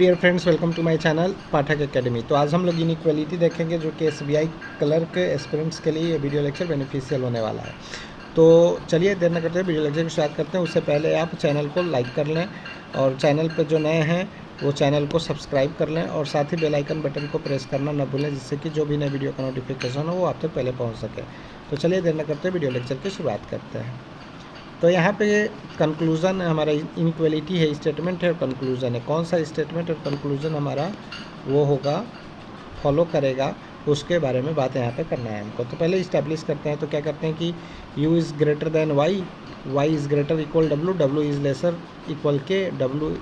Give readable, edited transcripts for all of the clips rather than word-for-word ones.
Dear friends, welcome to my channel Pathak academy. तो आज हम लोग इनइक्वालिटी देखेंगे जो कि एसबीआई क्लर्क एस्पिरेंट्स के लिए ये वीडियो लेक्चर बेनिफिशियल होने वाला है। तो चलिए देर न करते हुए वीडियो लेक्चर की शुरुआत करते हैं। उससे पहले आप चैनल को लाइक कर लें और चैनल पर जो नए हैं वो चैनल को सब्सक्राइब कर लें और साथ ही बेल आइकन बटन को प्रेस करना न भूलें, जिससे कि जो भी नए वीडियो का नोटिफिकेशन हो वो आप तक पहले पहुँच सके। तो चलिए देर न करते हुए वीडियो लेक्चर की शुरुआत करते हैं। तो यहाँ पे कंक्लूज़न हमारा इनइक्वालिटी है, स्टेटमेंट है और कंक्लूज़न है। कौन सा स्टेटमेंट और कंक्लूज़न हमारा वो होगा, फॉलो करेगा, उसके बारे में बात यहाँ पे करना है हमको। तो पहले इस्टेब्लिश करते हैं। तो क्या करते हैं कि u is greater than Y, Y is greater equal W, W is lesser equal K, W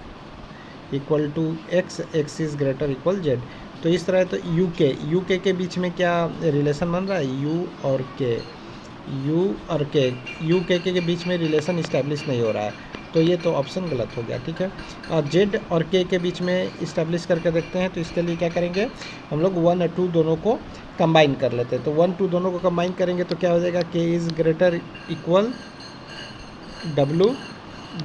equal to X, X is greater equal Z. तो इस तरह तो यू के बीच में क्या रिलेशन बन रहा है, यू और के, यू के बीच में रिलेशन इस्टेब्लिश नहीं हो रहा है, तो ये तो ऑप्शन गलत हो गया। ठीक है, और जेड और के बीच में इस्टेब्लिश करके देखते हैं। तो इसके लिए क्या करेंगे हम लोग, 1 और 2 दोनों को कंबाइन कर लेते हैं। तो 1 2 दोनों को कंबाइन करेंगे तो क्या हो जाएगा, के is greater equal W,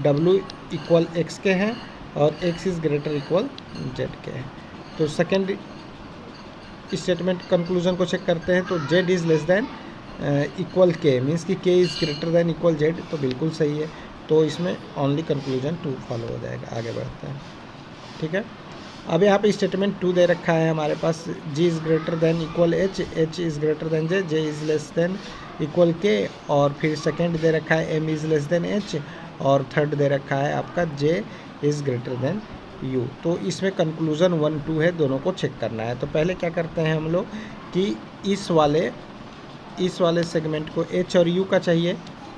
W equal x के हैं और x is greater equal Z के हैं। तो सेकेंड स्टेटमेंट कंक्लूजन को चेक करते हैं। तो Z is less than equal के, मीन्स कि के is greater than equal Z, तो बिल्कुल सही है। तो इसमें ओनली कंक्लूजन 2 फॉलो हो जाएगा। आगे बढ़ते हैं। ठीक है, अब यहाँ पे स्टेटमेंट 2 दे रखा है हमारे पास, G is greater than equal H, H is greater than J, J is less than equal K, और फिर सेकेंड दे रखा है M is less than H, और थर्ड दे रखा है आपका J is greater than U. तो इसमें कंक्लूजन 1 2 है, दोनों को चेक करना है। तो पहले क्या करते हैं हम लोग कि इस वाले सेगमेंट को एच और यू का चाहिए,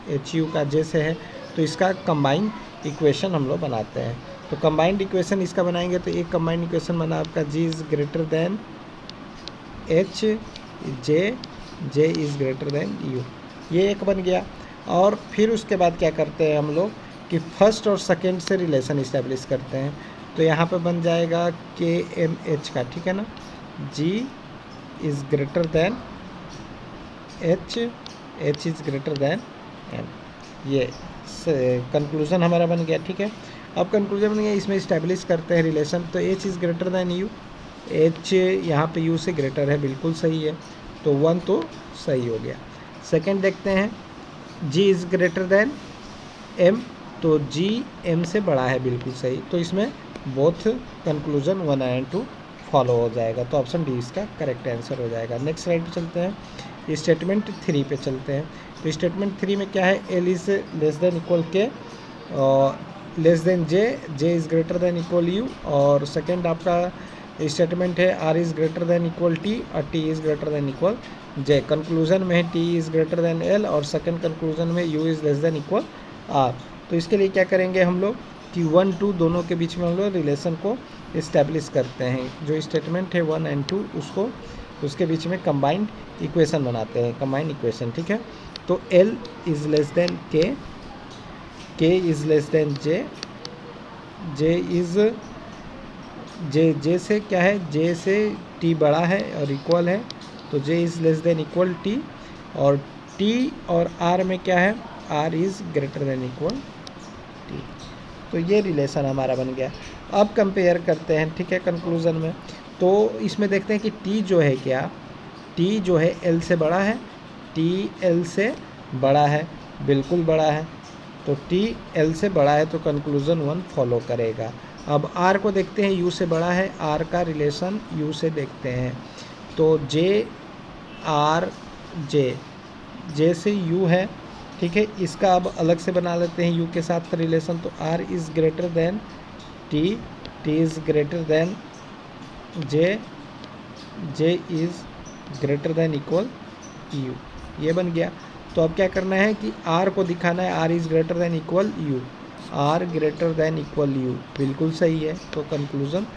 एच यू का जे से है, तो इसका कंबाइंड इक्वेशन हम लोग बनाते हैं। तो कंबाइंड इक्वेशन इसका बनाएंगे तो एक कंबाइंड इक्वेशन बना आपका G is greater than H, J, J is greater than U, ये एक बन गया। और फिर उसके बाद क्या करते हैं हम लोग कि फर्स्ट और सेकेंड से रिलेशन इस्टेब्लिश करते हैं। तो यहाँ पे बन जाएगा के एम एच का, ठीक है ना, G is greater than H, H is greater than M, ये कंक्लूजन हमारा बन गया। ठीक है, अब कंक्लूजन बन गया, इसमें इस्टेब्लिश करते हैं रिलेशन। तो H is greater than you, H यहाँ पे यू से ग्रेटर है, बिल्कुल सही है, तो 1 तो सही हो गया। सेकंड देखते हैं, जी इज़ ग्रेटर दैन एम, तो जी एम से बड़ा है, बिल्कुल सही। तो इसमें बोथ कंक्लूजन 1 एंड 2 फॉलो हो जाएगा। तो ऑप्शन डी इसका करेक्ट आंसर हो जाएगा। नेक्स्ट स्लाइड पे चलते हैं, स्टेटमेंट 3 पे चलते हैं। तो स्टेटमेंट 3 में क्या है, L is less than equal K, less than J, J is greater than equal U, और सेकेंड आपका स्टेटमेंट है R is greater than equal T और T is greater than equal J. Conclusion में है T is greater than L और second conclusion में U is less than equal R. तो इसके लिए क्या करेंगे हम लोग कि 1 2 दोनों के बीच में हम लोग रिलेशन को इस्टेब्लिश करते हैं। जो स्टेटमेंट है 1 और 2 उसको, उसके बीच में कंबाइंड इक्वेशन बनाते हैं, कंबाइंड इक्वेशन। ठीक है, तो L is less then K is less then J, J से क्या है, J से T बड़ा है और इक्वल है, तो J is less than equal T, और T और R में क्या है, R is greater than equal T। तो ये रिलेशन हमारा बन गया। अब कंपेयर करते हैं, ठीक है, कंक्लूज़न में। तो इसमें देखते हैं कि T जो है क्या, T जो है L से बड़ा है, T L से बड़ा है, बिल्कुल बड़ा है, तो T L से बड़ा है, तो कंक्लूज़न 1 फॉलो करेगा। अब R को देखते हैं, U से बड़ा है, R का रिलेशन U से देखते हैं। तो J R J से U है, ठीक है, इसका अब अलग से बना लेते हैं U के साथ रिलेशन। तो R is greater then T, T is greater then J, J is greater than equal U, ये बन गया। तो अब क्या करना है कि R को दिखाना है, R is greater than equal U, R greater than equal U, बिल्कुल सही है। तो कंक्लूज़न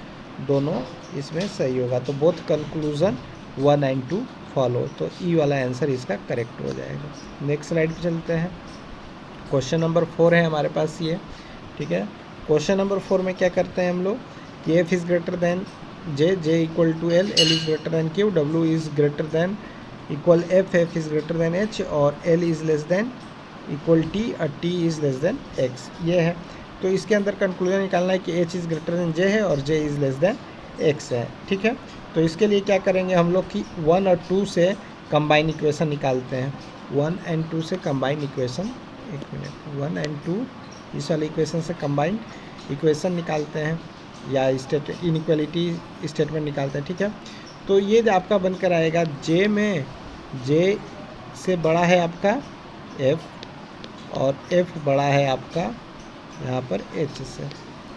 दोनों इसमें सही होगा। तो बोथ कंक्लूज़न 1 एंड 2 फॉलो, तो ई वाला आंसर इसका करेक्ट हो जाएगा। नेक्स्ट स्लाइड पे चलते हैं। क्वेश्चन नंबर 4 है हमारे पास ये, ठीक है। क्वेश्चन नंबर 4 में क्या करते हैं हम लोग कि F is greater than J, J equal to L, L is greater than Q, W is greater than equal F, F is greater than H, और L is less than equal T और T is less than X, ये है। तो इसके अंदर conclusion निकालना है कि H is greater than J है और J is less than X है, ठीक है। तो इसके लिए क्या करेंगे हम लोग कि 1 और 2 से कंबाइन इक्वेशन निकालते हैं। 1 एंड 2 से कंबाइन इक्वेशन, 1 मिनट, 1 एंड 2 इस वाले इक्वेशन से कंबाइन इक्वेशन निकालते हैं या इनइक्वालिटी स्टेटमेंट निकालते हैं, ठीक है। तो ये आपका बनकर आएगा जे में जे से बड़ा है आपका एफ और एफ बड़ा है आपका यहाँ पर एच से,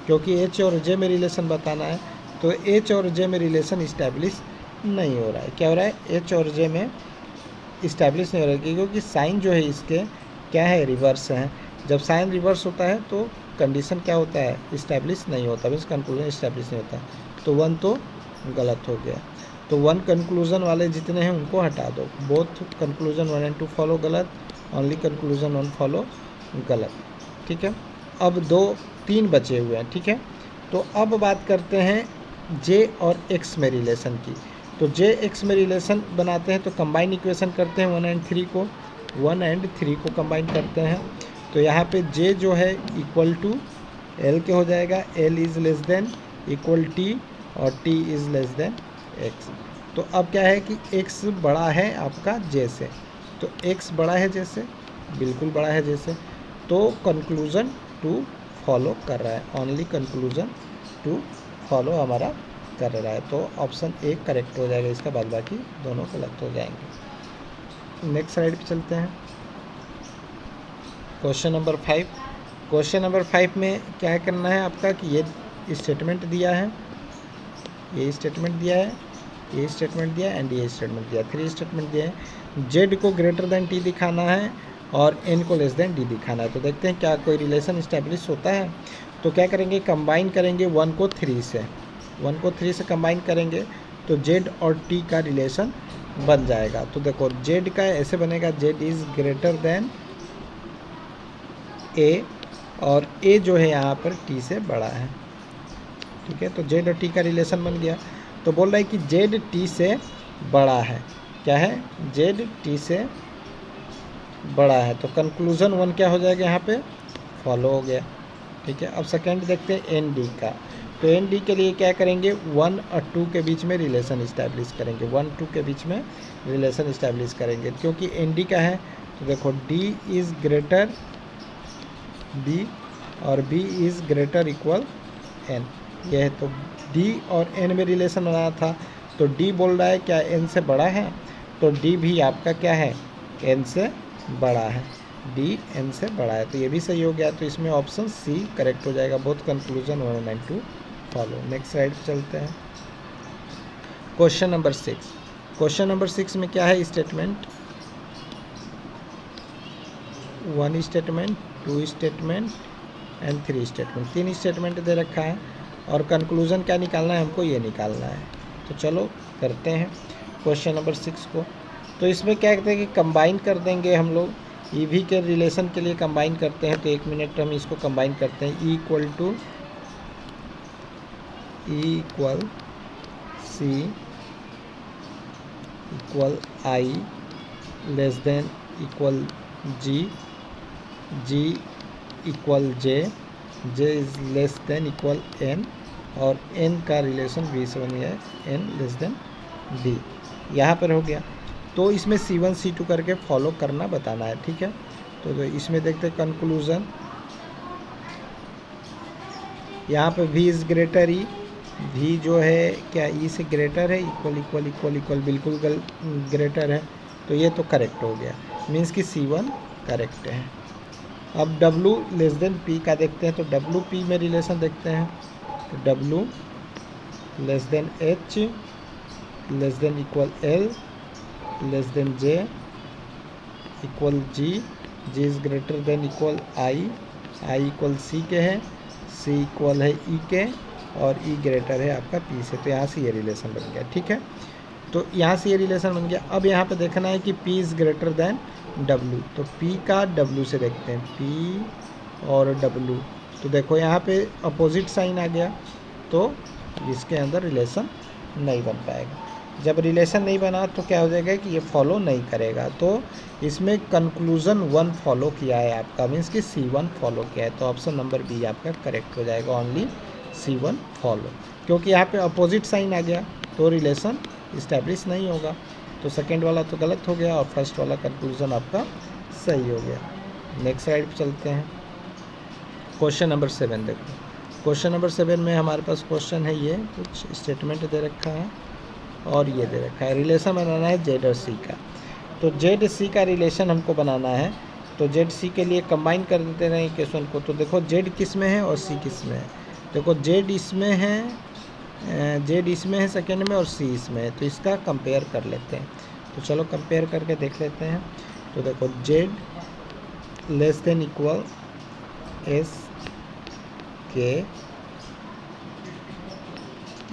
क्योंकि एच और जे में रिलेशन बताना है। तो एच और जे में रिलेशन इस्टेब्लिश नहीं हो रहा है। क्या हो रहा है? एच और जे में इस्टेब्लिश नहीं हो रहा है, क्योंकि साइन जो है इसके क्या है? रिवर्स है। जब साइन रिवर्स होता है तो कंडीशन क्या होता है? इस्टेब्लिश नहीं होता, मीन्स कंक्लूजन इस्टेब्लिश नहीं होता। तो 1 तो गलत हो गया। तो 1 कंक्लूजन वाले जितने हैं उनको हटा दो। बोथ कंक्लूजन 1 एंड 2 फॉलो गलत, ओनली कंक्लूजन 1 फॉलो गलत, ठीक है। अब 3 बचे हुए हैं, ठीक है। तो अब बात करते हैं जे और एक्स में रिलेशन की। तो जे एक्स में रिलेशन बनाते हैं तो कंबाइन इक्वेशन करते हैं 1 एंड 3 को, 1 एंड 3 को कंबाइन करते हैं। तो यहाँ पे जे जो है इक्वल टू एल के हो जाएगा, L is less than equal T और T is less than X. तो अब क्या है कि एक्स बड़ा है आपका जे से, तो एक्स बड़ा है जे से, बिल्कुल बड़ा है जे से, तो कंक्लूजन 2 फॉलो कर रहा है, ओनली कंक्लूजन 2 फॉलो हमारा कर रहा है। तो ऑप्शन ए करेक्ट हो जाएगा इसका, बाद बाकी दोनों गलत हो जाएंगे। नेक्स्ट स्लाइड पे चलते हैं। Question number 5। क्वेश्चन नंबर 5 में क्या करना है आपका कि ये स्टेटमेंट दिया है, ये स्टेटमेंट दिया है, ये स्टेटमेंट दिया है एंड ये स्टेटमेंट दिया है, 3 स्टेटमेंट दिया है। जेड को ग्रेटर देन टी दिखाना है और एन को लेस देन डी दिखाना है। तो देखते हैं क्या कोई रिलेशन इस्टेब्लिश होता है। तो क्या करेंगे? कंबाइन करेंगे 1 को 3 से, 1 को 3 से कंबाइन करेंगे तो जेड और टी का रिलेशन बन जाएगा। तो देखो जेड का ऐसे बनेगा, जेड इज़ ग्रेटर देन ए और ए जो है यहाँ पर टी से बड़ा है, ठीक है। तो जेड और टी का रिलेशन बन गया। तो बोल रहा है कि जेड टी से बड़ा है, क्या है? जेड टी से बड़ा है। तो कंक्लूजन 1 क्या हो जाएगा यहाँ पे? फॉलो हो गया, ठीक है। अब सेकेंड देखते हैं एन डी का। तो एन डी के लिए क्या करेंगे? 1 और 2 के बीच में रिलेशन इस्टेब्लिश करेंगे, 1 2 के बीच में रिलेशन इस्टेब्लिश करेंगे, क्योंकि एन डी का है। तो देखो डी इज़ ग्रेटर बी और B is greater equal N, ये है। तो डी और एन में रिलेशन बनाना था, तो डी बोल रहा है क्या एन से बड़ा है, तो डी भी आपका क्या है? एन से बड़ा है, डी एन से बड़ा है। तो ये भी सही हो गया। तो इसमें ऑप्शन सी करेक्ट हो जाएगा, both conclusion 1 and 2 follow. Next slide पे चलते हैं। Question number 6। क्वेश्चन नंबर 6 में क्या है? Statement 1 statement, 2 statement and 3 statement, 3 statement दे रखा है और कंक्लूजन क्या निकालना है? हमको ये निकालना है। तो चलो करते हैं क्वेश्चन नंबर 6 को। तो इसमें क्या कहते हैं कि कंबाइन कर देंगे हम लोग, ई वी के रिलेशन के लिए कंबाइन करते हैं। तो 1 मिनट हम इसको कंबाइन करते हैं। E equal to E equal C equal I less than equal G, G equal J, J is less than equal N और एन का रिलेशन बी से बन गया है, एन लेस देन बी, यहाँ पर हो गया। तो इसमें C1 C2 करके फॉलो करना बताना है, ठीक है। तो इसमें देखते हैं कंक्लूजन, यहाँ पे V is greater E, V जो है क्या E से ग्रेटर है, इक्वल इक्वल इक्वल इक्वल बिल्कुल ग्रेटर है। तो ये तो करेक्ट हो गया, मीन्स कि C1 करेक्ट है। अब W लेस देन P का देखते हैं। तो WP में रिलेशन देखते हैं। तो W less than H less than equal L less than J equal G, G is greater than equal I, I equal C के है, C इक्वल है E के और E ग्रेटर है आपका P से। तो यहाँ से ये रिलेशन बन गया, ठीक है। तो यहाँ से ये रिलेशन बन गया। अब यहाँ पे देखना है कि P is greater then W। तो P का W से देखते हैं, P और W। तो देखो यहाँ पे अपोजिट साइन आ गया, तो इसके अंदर रिलेशन नहीं बन पाएगा। जब रिलेशन नहीं बना तो क्या हो जाएगा कि ये फॉलो नहीं करेगा। तो इसमें कंक्लूजन 1 फॉलो किया है आपका, मीन्स कि C1 फॉलो किया है, तो ऑप्शन नंबर बी आपका करेक्ट हो जाएगा, ओनली C1 फॉलो, क्योंकि यहाँ पे अपोजिट साइन आ गया तो रिलेशन इस्टेब्लिश नहीं होगा। तो सेकेंड वाला तो गलत हो गया और फर्स्ट वाला कंक्लूजन आपका सही हो गया। नेक्स्ट स्लाइड पर चलते हैं। क्वेश्चन नंबर 7 देखो। क्वेश्चन नंबर 7 में हमारे पास क्वेश्चन है, ये कुछ स्टेटमेंट दे रखा है और ये दे रखा है, रिलेशन बनाना है जेड और सी का। तो जेड सी का रिलेशन हमको बनाना है, तो जेड सी के लिए कंबाइन कर देते हैं इक्वेशन को। तो देखो जेड किस में है और सी किस में है। देखो जेड इसमें है, जेड इसमें है सेकेंड में और सी इसमें है, तो इसका कंपेयर कर लेते हैं। तो चलो कंपेयर करके देख लेते हैं। तो देखो Z less than equal S K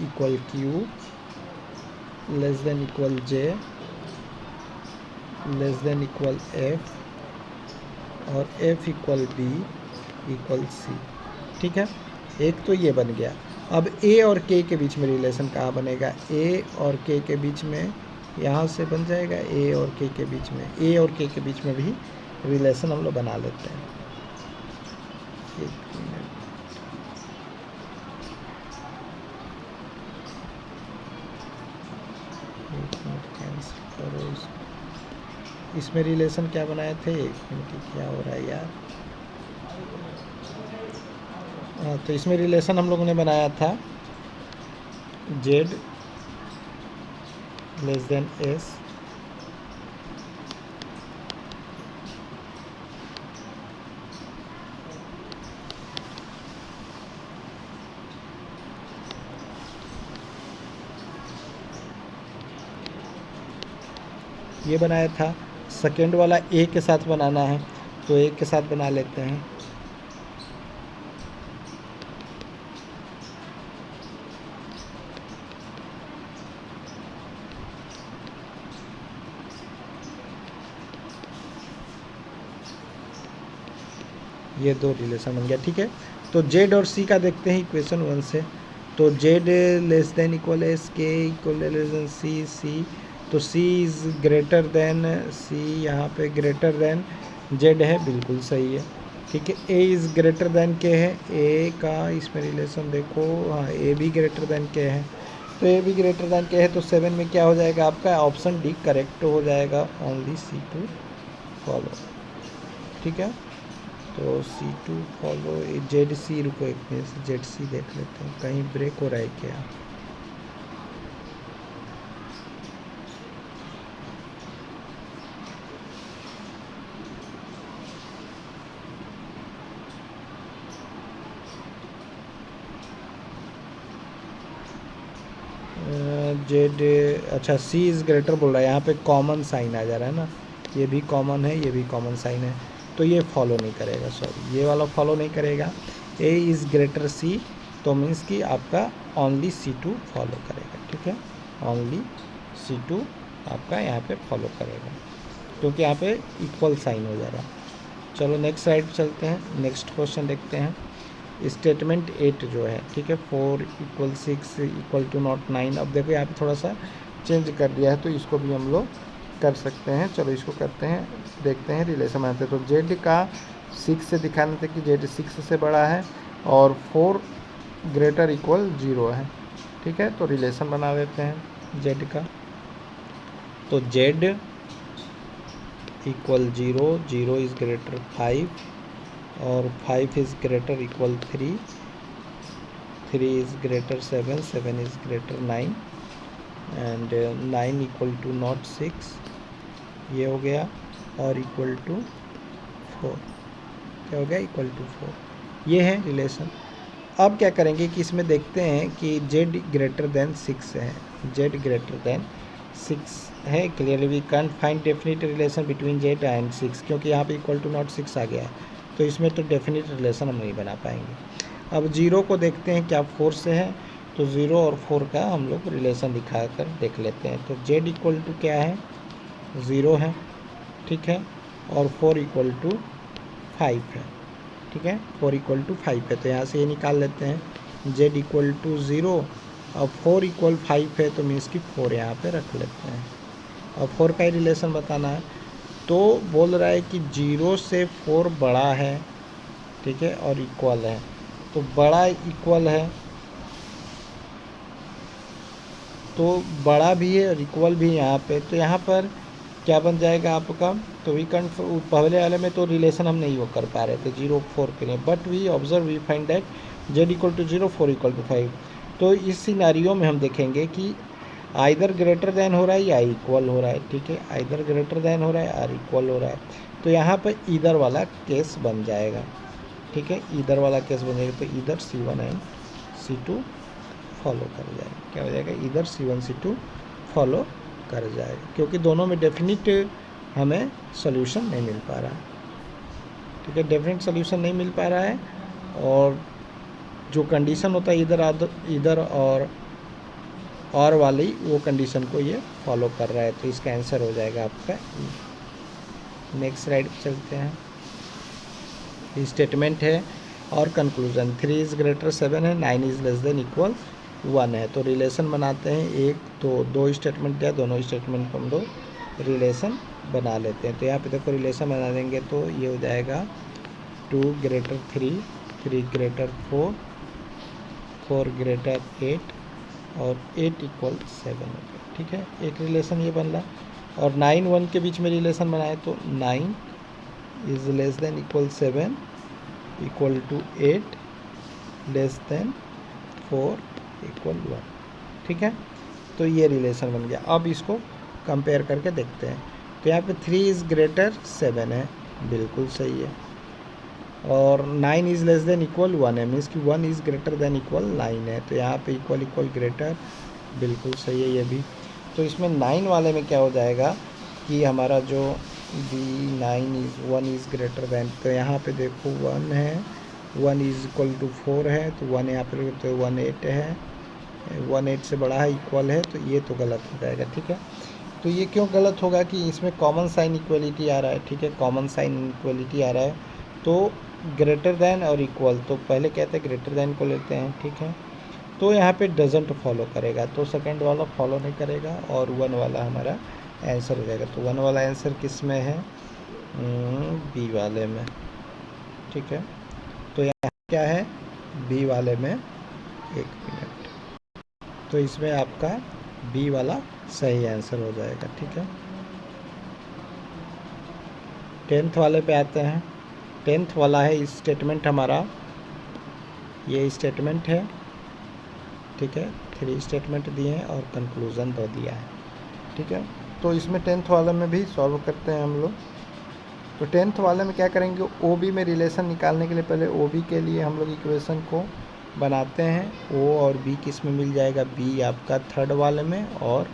equal Q less than equal J less than equal F और F equal B equal C. ठीक है, एक तो ये बन गया। अब ए और के के बीच में रिलेशन कहाँ बनेगा, ए और के के बीच में यहाँ से बन जाएगा, ए और के बीच में, ए और के बीच में भी रिलेशन हम लोग बना लेते हैं। एक मिनट, कैंसिल करो इसमें रिलेशन क्या बनाए थे, एक मिनट क्या हो रहा है यार। तो इसमें रिलेशन हम लोगों ने बनाया था जेड लेस देन एस ये बनाया था। सेकेंड वाला ए के साथ बनाना है, तो ए के साथ बना लेते हैं। ये दो रिलेशन बन गया। ठीक है, तो जेड और सी का देखते हैं इक्वेशन 1 से। तो Z less than equal S, K equal less than सी, सी तो सी इज़ ग्रेटर देन सी, यहाँ पे ग्रेटर देन जेड है, बिल्कुल सही है। ठीक है, ए इज़ ग्रेटर देन के है, ए का इसमें रिलेशन देखो, हाँ ए भी ग्रेटर देन के है, तो ए भी ग्रेटर देन के है, तो 7 में क्या हो जाएगा आपका, ऑप्शन डी करेक्ट हो जाएगा, ओनली C2 फॉलो। ठीक है, तो C2 फॉलो, जेड सी, रुको एक मिनट जेड सी देख लेते हैं कहीं ब्रेक हो रहा है क्या। जेड, अच्छा सी इज़ ग्रेटर बोल रहा है, यहाँ पे कॉमन साइन आ जा रहा है ना, ये भी कॉमन है, ये भी कॉमन साइन है, तो ये फॉलो नहीं करेगा, सॉरी ये वाला फॉलो नहीं करेगा। ए इज़ ग्रेटर सी, तो मीन्स कि आपका ओनली C2 फॉलो करेगा। ठीक है, ओनली C2 आपका यहाँ पे फॉलो करेगा, क्योंकि यहाँ पे इक्वल साइन हो जा रहा है। चलो नेक्स्ट साइड चलते हैं, नेक्स्ट क्वेश्चन देखते हैं। स्टेटमेंट 8 जो है, ठीक है, 4 = 6 = not 9। अब देखो यहाँ पे थोड़ा सा चेंज कर दिया है, तो इसको भी हम लोग कर सकते हैं। चलो इसको करते हैं, देखते हैं रिलेशन बनाते हैं। तो जेड का 6 से दिखाने थे कि जेड 6 से बड़ा है और 4 > 0 है। ठीक है, तो रिलेशन बना देते हैं जेड का। तो जेड = 0, 0 इज़ ग्रेटर 5 और 5 is greater equal 3, 3 is greater 7, 7 is greater 9 and 9 = not 6, ये हो गया, और इक्वल टू 4, क्या हो गया, इक्वल टू 4। ये है रिलेशन। अब क्या करेंगे कि इसमें देखते हैं कि z ग्रेटर देन 6 है, z ग्रेटर देन 6 है, clearly we can't find definite relation between z and 6, क्योंकि यहाँ पे इक्वल टू नॉट 6 आ गया है, तो इसमें तो डेफिनेट रिलेशन हम नहीं बना पाएंगे। अब 0 को देखते हैं क्या 4 से है, तो 0 और 4 का हम लोग रिलेशन दिखा कर देख लेते हैं। तो z = क्या है, 0 है, ठीक है, और 4 = 5 है। ठीक है, 4 = 5 है, तो यहाँ से ये निकाल लेते हैं, z = 0 अब 4 इक्वल 5 है तो मीन्स कि 4 यहाँ पे रख लेते हैं। अब 4 का ही रिलेशन बताना है, तो बोल रहा है कि 0 से 4 बड़ा है, ठीक है, और इक्वल है। तो बड़ा इक्वल है, तो बड़ा भी है और इक्वल भी यहाँ पे, तो यहाँ पर क्या बन जाएगा आपका, तो वी कैन, पहले वाले में तो रिलेशन हम नहीं वो कर पा रहे थे 0 4 के लिए, but we observe we find that z equal to 0 4 equal to 5। तो इस सिनारियो में हम देखेंगे कि आइदर ग्रेटर देन हो रहा है या इक्वल हो रहा है, ठीक है, आइदर ग्रेटर देन हो रहा है और इक्वल हो रहा है। तो यहाँ पर इधर वाला केस बन जाएगा, ठीक है, इधर वाला केस बन जाएगा। तो इधर C1 एंड C2 फॉलो कर जाएगा, क्या हो जाएगा, इधर C1 C2 फॉलो कर जाएगा, क्योंकि दोनों में डेफिनिट हमें सोल्यूशन नहीं मिल पा रहा है, ठीक है, डेफिनेट सोल्यूशन नहीं मिल पा रहा है। और जो कंडीशन होता है इधर और वाली वो कंडीशन को ये फॉलो कर रहा है, तो इसका आंसर हो जाएगा आपका। नेक्स्ट स्लाइड पर चलते हैं। स्टेटमेंट है और कंक्लूजन, 3 इज़ ग्रेटर 7 है, 9 इज़ लेस देन इक्वल 1 है। तो रिलेशन बनाते हैं, एक तो दो स्टेटमेंट दिया, दोनों स्टेटमेंट को हम लोग रिलेशन बना लेते हैं। तो यहाँ पे देखो रिलेशन बना देंगे तो ये हो जाएगा 2 ग्रेटर 3, 3 ग्रेटर 4, 4 ग्रेटर 8 और 8 इक्वल 7 हो गया, ठीक है, एक रिलेशन ये बन रहा। और 9 1 के बीच में रिलेशन बनाए तो 9 is less than equal 7 equal to 8 less than 4 equal 1, ठीक है। तो ये रिलेशन बन गया। अब इसको कंपेयर करके देखते हैं। तो यहाँ पे 3 इज़ ग्रेटर 7 है, बिल्कुल सही है, और 9 इज़ लेस देन इक्वल 1 है, मीन्स कि 1 इज़ ग्रेटर देन इक्वल 9 है। तो यहाँ पे इक्वल इक्वल ग्रेटर, बिल्कुल सही है ये भी। तो इसमें 9 वाले में क्या हो जाएगा कि हमारा जो B9 is 1 is greater then, तो यहाँ पे देखो 1 है, 1 इज़ इक्वल टू 4 है, तो 1 यहाँ पे तो 1 8 है, 1 8 से बड़ा है, इक्वल है, तो ये तो गलत हो जाएगा, ठीक है। तो ये क्यों गलत होगा कि इसमें कॉमन साइन इक्वलिटी आ रहा है, ठीक है, कॉमन साइन इक्वलिटी आ रहा है। तो ग्रेटर देन और इक्वल, तो पहले कहते हैं ग्रेटर देन को लेते हैं, ठीक है, तो यहाँ पे डजंट फॉलो करेगा, तो सेकंड वाला फॉलो नहीं करेगा और 1 वाला हमारा आंसर हो जाएगा। तो 1 वाला आंसर किस में है, बी वाले में, ठीक है। तो यहाँ क्या है, बी वाले में, एक मिनट, तो इसमें आपका बी वाला सही आंसर हो जाएगा, ठीक है। 10th वाले पे आते हैं। 10th वाला है स्टेटमेंट हमारा, ये स्टेटमेंट है, ठीक है, 3 स्टेटमेंट दिए हैं और कंक्लूज़न 2 दिया है, ठीक है। तो इसमें 10th वाले में भी सॉल्व करते हैं हम लोग। तो 10th वाले में क्या करेंगे, OB में रिलेशन निकालने के लिए पहले OB के लिए हम लोग इक्वेशन को बनाते हैं। O और B किस में मिल जाएगा, B आपका 3rd वाले में और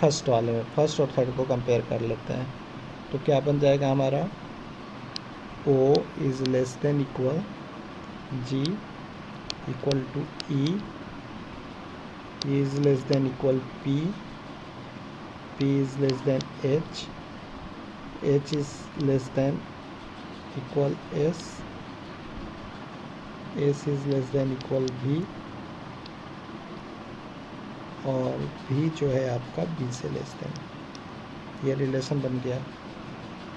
1st वाले में, 1st और 3rd को कंपेयर कर लेते हैं। तो क्या बन जाएगा हमारा, O is less than equal G equal to E is less than equal P is less than H is less than equal S is less than equal V और V जो है आपका B से लेस देन। ये relation बन गया।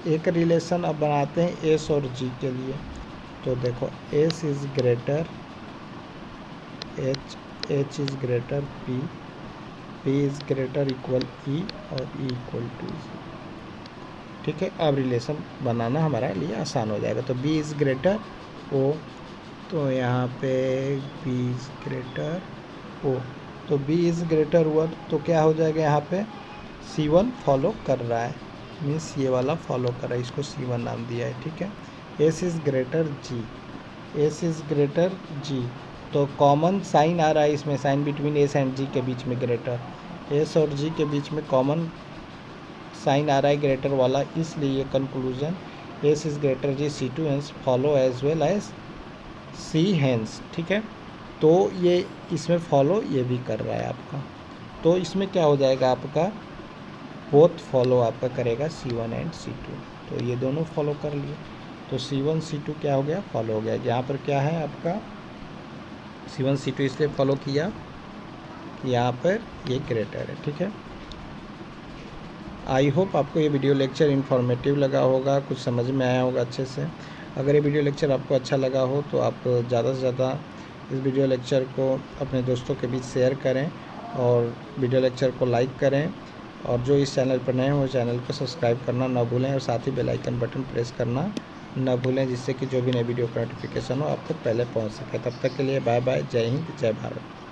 एक relation अब बनाते हैं S और G के लिए। तो देखो S is greater H is greater P is greater equal E और E इक्वल टू G, ठीक है। अब रिलेशन बनाना हमारे लिए आसान हो जाएगा। तो B इज़ ग्रेटर O, तो यहाँ पे B इज़ ग्रेटर O, तो B इज़ ग्रेटर हुआ तो क्या हो जाएगा, यहाँ पे C1 फॉलो कर रहा है, मीन्स ये वाला फॉलो कर रहा है, इसको C1 नाम दिया है, ठीक है। S is greater G, S is greater G, तो कॉमन साइन आ रहा है इसमें, sign between S and G के बीच में ग्रेटर, S और G के बीच में कॉमन साइन आ रहा है ग्रेटर वाला, इसलिए ये conclusion S is greater G C2 hence follow as well as C hence, ठीक है। तो ये इसमें फॉलो ये भी कर रहा है आपका, तो इसमें क्या हो जाएगा आपका, बोथ फॉलो आपका करेगा C1 एंड C2, तो ये दोनों फॉलो कर लिए, तो C1 C2 क्या हो गया, फॉलो हो गया। यहाँ पर क्या है आपका C1 C2 इसलिए फॉलो किया यहाँ पर ये ग्रेटर है। ठीक है, आई होप आपको ये वीडियो लेक्चर इन्फॉर्मेटिव लगा होगा, कुछ समझ में आया होगा अच्छे से। अगर ये वीडियो लेक्चर आपको अच्छा लगा हो तो आप ज़्यादा से ज़्यादा इस वीडियो लेक्चर को अपने दोस्तों के बीच शेयर करें और वीडियो लेक्चर को लाइक करें, और जो इस चैनल पर नए हो चैनल को सब्सक्राइब करना ना भूलें, और साथ ही बेल आइकन बटन प्रेस करना ना भूलें, जिससे कि जो भी नई वीडियो का नोटिफिकेशन हो आपको पहले पहुंच सके। तब तक के लिए बाय बाय, जय हिंद, जय भारत।